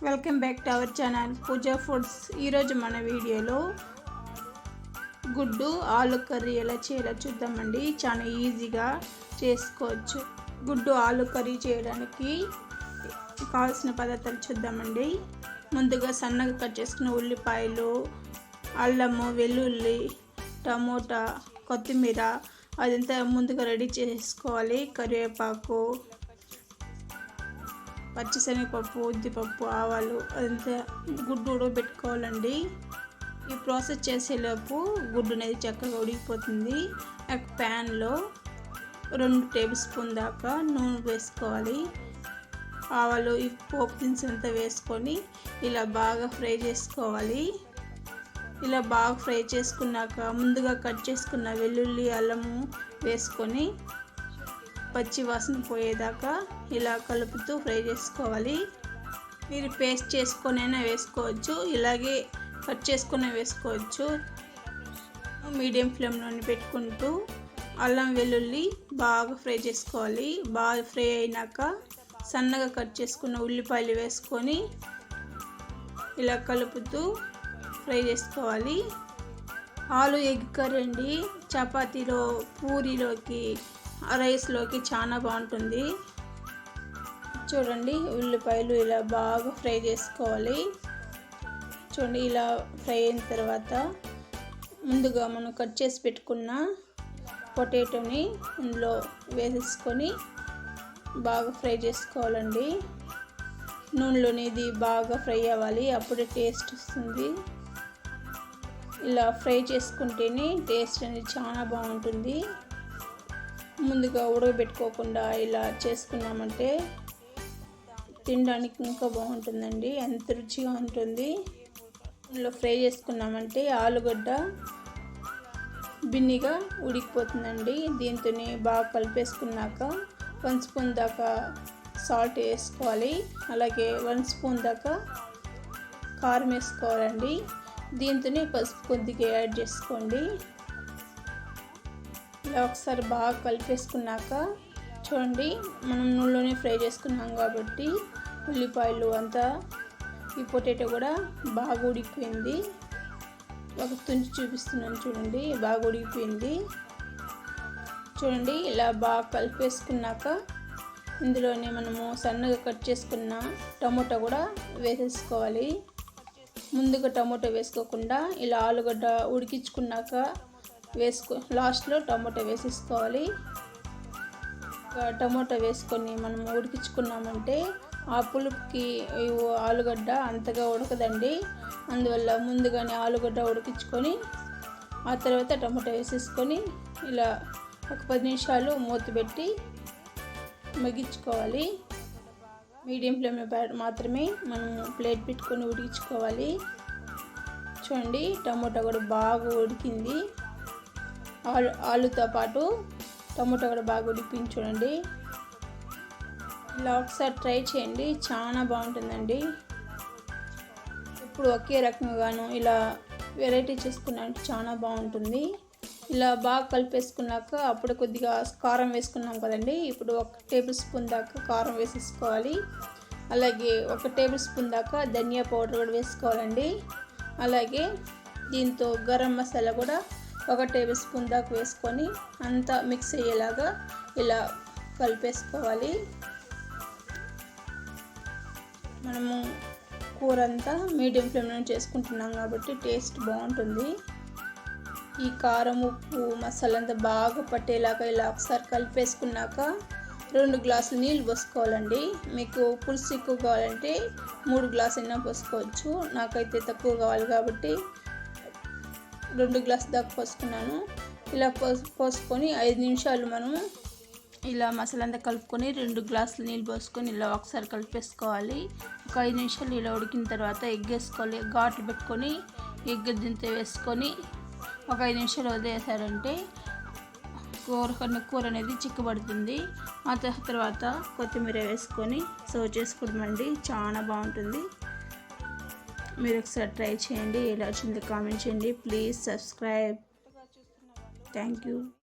Welcome back to our channel Pooja Foods. ఈరోజు మన వీడియోలో గుడ్డు ఆలు కర్రీ ఎలా చేయాలో చూద్దామండి. చాలా ఈజీగా చేసుకోవచ్చు. గుడ్డు ఆలు కర్రీ చేయడానికి కావాల్సిన పదార్థాలు చూద్దామండి. ముందుగా సన్నగా కట్ చేసుకున్న ఉల్లిపాయలు, అల్లము, వెల్లుల్లి, టమోటా, కొత్తిమీర అదంతా ముందుగా రెడీ చేసుకోవాలి. కరివేపాకు, పచ్చిశనగపప్పు, ఉద్దిపప్పు, ఆవాలు అదంతా గుడ్డు ఉడకబెట్టుకోవాలండి. ఈ ప్రాసెస్ చేసేలోపు గుడ్డు అనేది చక్కగా ఉడికిపోతుంది. ఒక ప్యాన్లో 2 టేబుల్ స్పూన్ దాకా నూనె వేసుకోవాలి. ఆవాలు, ఈ పోపు దినుసులంతా వేసుకొని ఇలా బాగా ఫ్రై చేసుకోవాలి. ఇలా బాగా ఫ్రై చేసుకున్నాక ముందుగా కట్ చేసుకున్న వెల్లుల్లి, అల్లము వేసుకొని పచ్చి వాసన పోయేదాకా ఇలా కలుపుతూ ఫ్రై చేసుకోవాలి. మీరు పేస్ట్ చేసుకొనైనా వేసుకోవచ్చు, ఇలాగే కట్ చేసుకుని వేసుకోవచ్చు. మీడియం ఫ్లేమ్లోనే పెట్టుకుంటూ అల్లం వెల్లుల్లి బాగా ఫ్రై చేసుకోవాలి. బాగా ఫ్రై అయినాక సన్నగా కట్ చేసుకున్న ఉల్లిపాయలు వేసుకొని ఇలా కలుపుతూ ఫ్రై చేసుకోవాలి. ఆలు ఎగ్ కర్రీ అండి. చపాతీలో, పూరీలోకి, రైస్లోకి చాలా బాగుంటుంది. చూడండి, ఉల్లిపాయలు ఇలా బాగా ఫ్రై చేసుకోవాలి. చూడండి, ఇలా ఫ్రై అయిన తర్వాత ముందుగా మనం కట్ చేసి పెట్టుకున్న పొటాటోని ఇందులో వేసేసుకొని బాగా ఫ్రై చేసుకోవాలండి. నూనెలోని ఇది బాగా ఫ్రై అవ్వాలి, అప్పుడే టేస్ట్ వస్తుంది. ఇలా ఫ్రై చేసుకుంటేనే టేస్ట్ అనేది చాలా బాగుంటుంది. ముందుగా ఉడకబెట్టుకోకుండా ఇలా చేసుకున్నామంటే తినడానికి ఇంకా బాగుంటుందండి, ఎంత రుచిగా ఉంటుంది. ఇందులో ఫ్రై చేసుకున్నామంటే ఆలుగడ్డ బిన్నిగా ఉడికిపోతుందండి. దీంతో బాగా కలిపేసుకున్నాక 1 స్పూన్ దాకా సాల్ట్ వేసుకోవాలి. అలాగే 1 స్పూన్ దాకా కారం వేసుకోవాలండి. దీంతోనే పసుపు కొద్దిగా యాడ్ చేసుకోండి. ఇలా ఒకసారి బాగా కలిపేసుకున్నాక చూడండి, మనం నూనెలోనే ఫ్రై చేసుకున్నాం కాబట్టి ఉల్లిపాయలు అంతా, ఈ పొటాటో కూడా బాగా ఉడికిపోయింది. ఒక తుంచి చూపిస్తున్నాను చూడండి, బాగా ఉడికిపోయింది. చూడండి, ఇలా బాగా కలిపేసుకున్నాక ఇందులోనే మనము సన్నగా కట్ చేసుకున్న టమోటా కూడా వేసేసుకోవాలి. ముందుగా టమోటా వేసుకోకుండా ఇలా ఆలుగడ్డ ఉడికించుకున్నాక లాస్ట్లో టమోటా వేసేసుకోవాలి. టమోటా వేసుకొని మనం ఉడికించుకున్నామంటే ఆ పులుపుకి ఆలుగడ్డ అంతగా ఉడకదండి. అందువల్ల ముందుగానే ఆలుగడ్డ ఉడికించుకొని ఆ తర్వాత టమోటా వేసేసుకొని ఇలా ఒక 10 నిమిషాలు మూత పెట్టి మగ్గించుకోవాలి. మీడియం ఫ్లేమ్లో మాత్రమే మనం ప్లేట్ పెట్టుకొని ఉడికించుకోవాలి. చూడండి, టమోటా కూడా బాగా ఉడికింది. ఆలుతో పాటు టమోటా కూడా బాగా ఉడికించి చూడండి. ఇలా ఒకసారి ట్రై చేయండి, చాలా బాగుంటుందండి. ఇప్పుడు ఒకే రకంగాను ఇలా వెరైటీ చేసుకున్నామంటే చాలా బాగుంటుంది. ఇలా బాగా కలిపేసుకున్నాక అప్పుడు కొద్దిగా కారం వేసుకున్నాం కదండి. ఇప్పుడు 1 టేబుల్ స్పూన్ దాకా కారం వేసేసుకోవాలి. అలాగే 1 టేబుల్ స్పూన్ దాకా ధనియా పౌడర్ కూడా వేసుకోవాలండి. అలాగే దీంతో గరం మసాలా కూడా 1 టేబుల్ స్పూన్ దాకా వేసుకొని అంతా మిక్స్ అయ్యేలాగా ఇలా కలిపేసుకోవాలి. మనము కూర అంతా మీడియం ఫ్లేమ్లో చేసుకుంటున్నాం కాబట్టి టేస్ట్ బాగుంటుంది. ఈ కారం, ఉప్పు, మసాలా అంతా బాగా పట్టేలాగా ఇలా ఒకసారి కలిపేసుకున్నాక 2 గ్లాసులు నీళ్ళు పోసుకోవాలండి. మీకు పులుసు ఎక్కువ కావాలంటే 3 గ్లాసులు అయినా పోసుకోవచ్చు. నాకైతే తక్కువ కావాలి కాబట్టి 2 గ్లాసులు దాకా పోసుకున్నాను. ఇలా పోసుకొని 5 నిమిషాలు మనం ఇలా మసాలా అంతా కలుపుకొని 2 గ్లాసులు నీళ్ళు పోసుకొని ఇలా ఒకసారి కలిపేసుకోవాలి. ఒక 5 నిమిషాలు ఇలా ఉడికిన తర్వాత ఎగ్ వేసుకోవాలి. ఘాట్లు పెట్టుకొని ఎగ్ దీంతో వేసుకొని ఒక 5 నిమిషాలు వదిలేసారంటే కూర అనేది చిక్కబడుతుంది. ఆ తర్వాత కొత్తిమీర వేసుకొని సర్వ్ చేసుకోవడమండి, చాలా బాగుంటుంది. మీరు ఒకసారి ట్రై చేయండి. ఎలా వచ్చిందో కామెంట్ చేయండి. Please subscribe. Thank you.